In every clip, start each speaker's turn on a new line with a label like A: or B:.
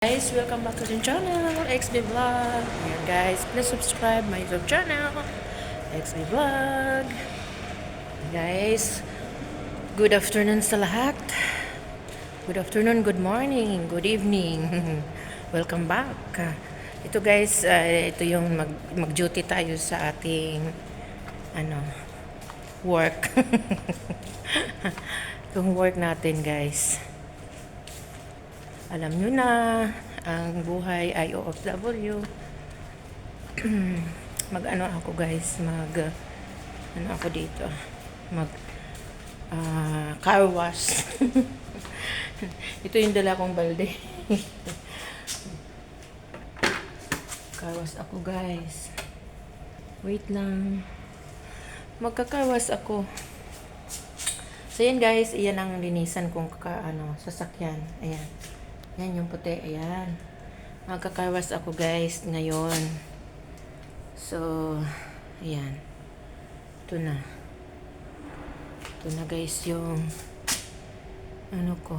A: Guys, welcome back to the channel, XB Vlog. Ayan guys, please subscribe my YouTube channel, XB Vlog. Guys, good afternoon sa lahat. Good afternoon, good morning, good evening. Welcome back. Ito guys, ito yung mag-duty tayo sa ating work. Itong work natin guys. Alam nyo na, ang buhay ay OFW. Mag-ano ako guys, ano ako dito, car wash. Ito yung dala kong balde. Car wash ako guys. Wait lang. Magka-car wash ako. So yan guys, iyan ang linisan kong sasakyan. Ayan. Yan yung puti, ayan. Magkakarwas ako guys ngayon. So, ayan. Ito na. Ito na guys yung ano ko.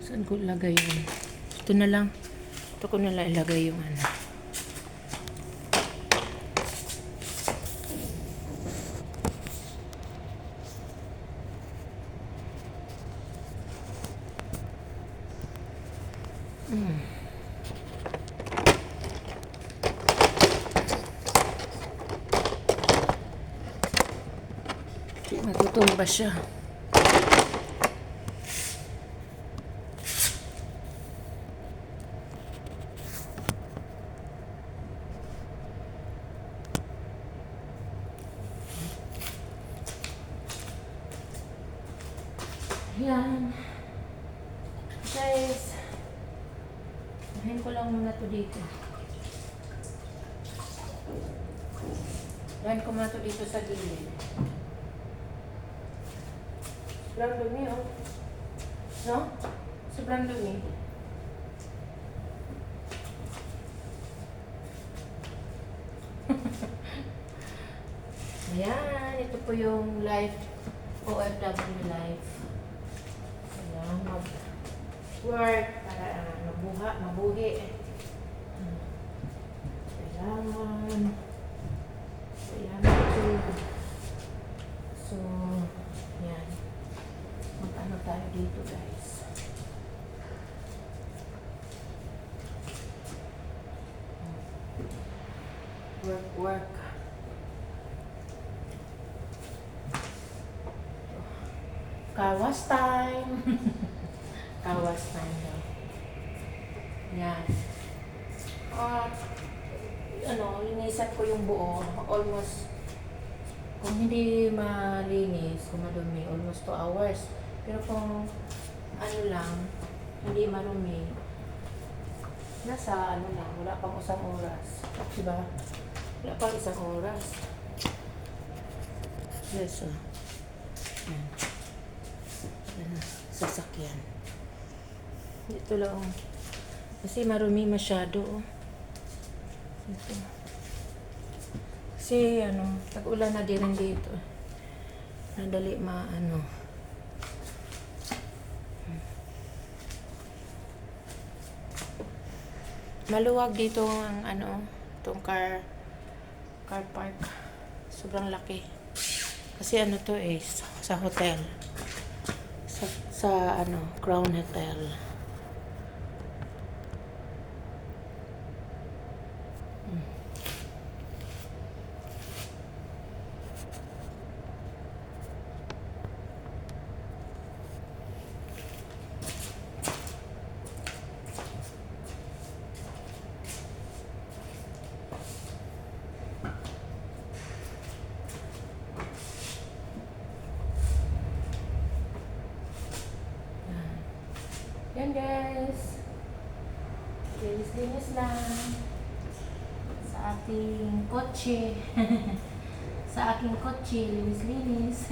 A: Saan ko ilagay yun? Ito na lang. Ito ko na lang ilagay yung ano. Matutumba siya. Yan. Guys, sabihin ko lang muna to dito. Yan ko muna to dito sa gilid. Sobrang dumi, oh. No? Sobrang dumi. Ayan, ito po yung life, OFW life. Ayan, mag-work para mabuhi. Kailangan. So, yan. Mag-ano tayo dito, guys. Work. Kawas time. Kawas time daw. Yan. Linisan ko yung buo. Almost, kung hindi malinis, kung madumi, almost 2 hours. Pero kung ano lang, hindi marumi, nasa lang, wala pang 1 oras. Diba? Wala pang 1 oras. Yes, yan. Sasakyan. Dito lang. Kasi marumi masyado. Ito. Kasi tag-ulan na din dito. Nadali maluwag dito ang itong car park. Sobrang laki. Kasi to sa hotel. Sa Crown Hotel. Yan guys, linis lang sa ating kotse. Sa aking kotse, linis.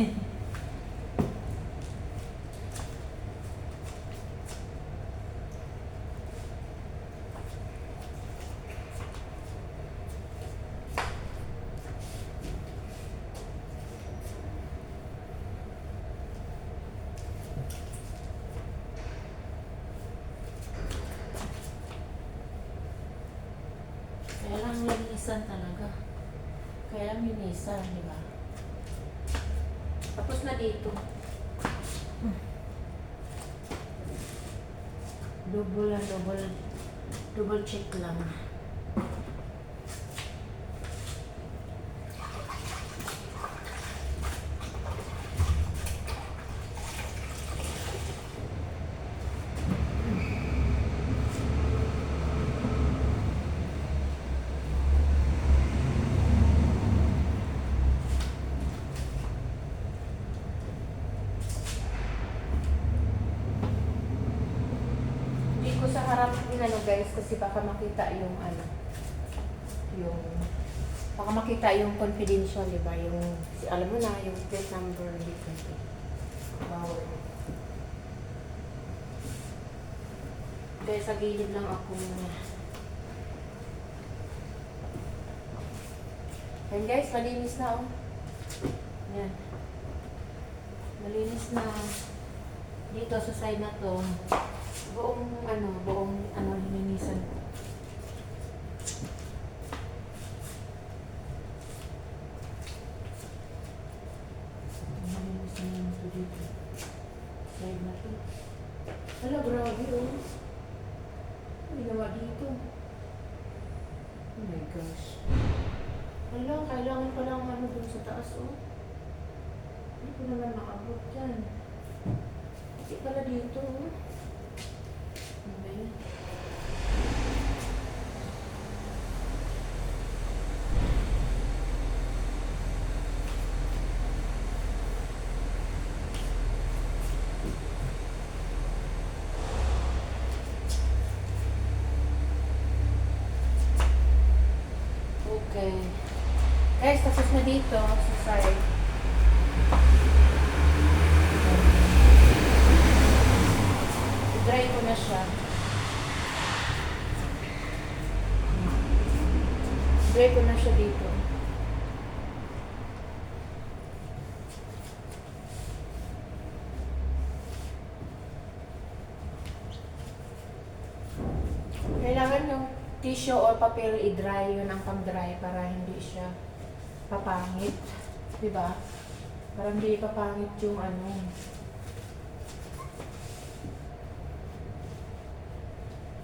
A: Kaya lang minisa, di ba? Tapos na dito. Double check lang. Sa harap din guys, kasi baka makita yung baka makita yung confidential, di ba? Yung alam mo na yung plate number dito. Wow. Guys, sa gilid lang ako muna. And guys, malinis na oh. Yan. Malinis na dito sa side na to. Buong hininisan. Hininisan naman ito dito. Side na to. Hala, grabe oh. Ano ginawa dito? Oh my gosh. Hala, kailangan pa lang dun sa taas oh. Hindi ko naman maabot dyan. Hindi pala dito oh. Okay. Guys, tapos na dito sa side. I-dry ko na siya. I-dry ko na siya dito. Kailangan yung tissue or papel i-dry, yun ang pang-dry para hindi siya papangit. Diba? Para hindi papangit yung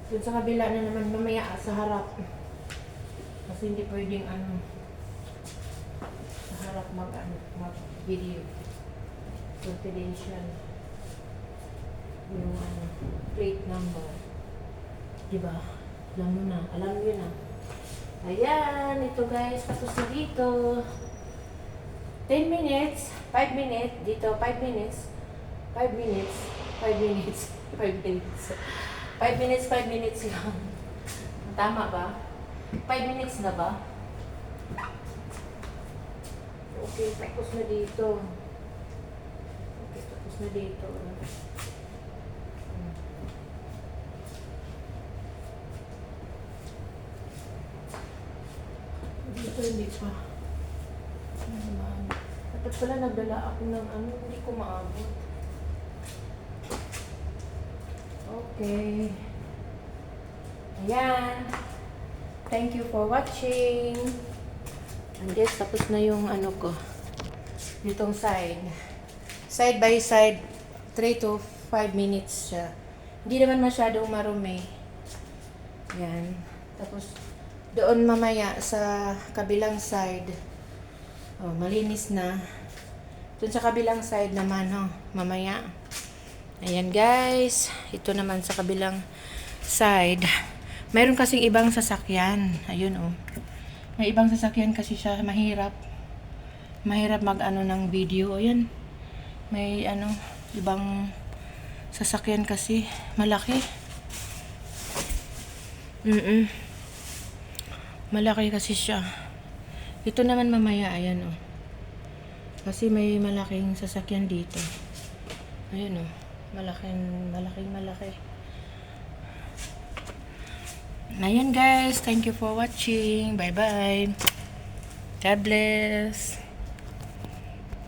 A: dun sa kabila na naman mamaya sa harap. Kasi hindi pwedeng sa harap mag-video. Confidential. Yung plate number. Diba? Alam mo na. Alam nyo na. Ayan. Ito guys. Tapos na dito. 10 minutes. 5 minutes. Dito. 5 minutes. 5 minutes. 5 minutes. 5 minutes. 5 minutes. 5 minutes lang. Tama ba? 5 minutes na ba? Okay. Tapos na dito. Okay. Tapos na dito. Dito hindi pa. Dapat pala nagdala ako ng hindi ko maabot. Okay. Ayan. Thank you for watching. And guys, tapos na yung ko. Ditong side. Side by side, 3 to 5 minutes siya. Hindi naman masyadong marumi. Yan. Tapos, doon mamaya sa kabilang side. Oh, malinis na. Doon sa kabilang side naman, mamaya. Ayan guys. Ito naman sa kabilang side. Mayroon kasing ibang sasakyan. Ayun oh. May ibang sasakyan kasi siya mahirap. Mahirap ng video. Ayan. May ibang sasakyan kasi malaki. Malaki kasi siya. Ito naman mamaya, ayan oh. Kasi may malaking sasakyan dito. Ayan oh. Malaki. Ayan guys, thank you for watching. Bye bye. God bless.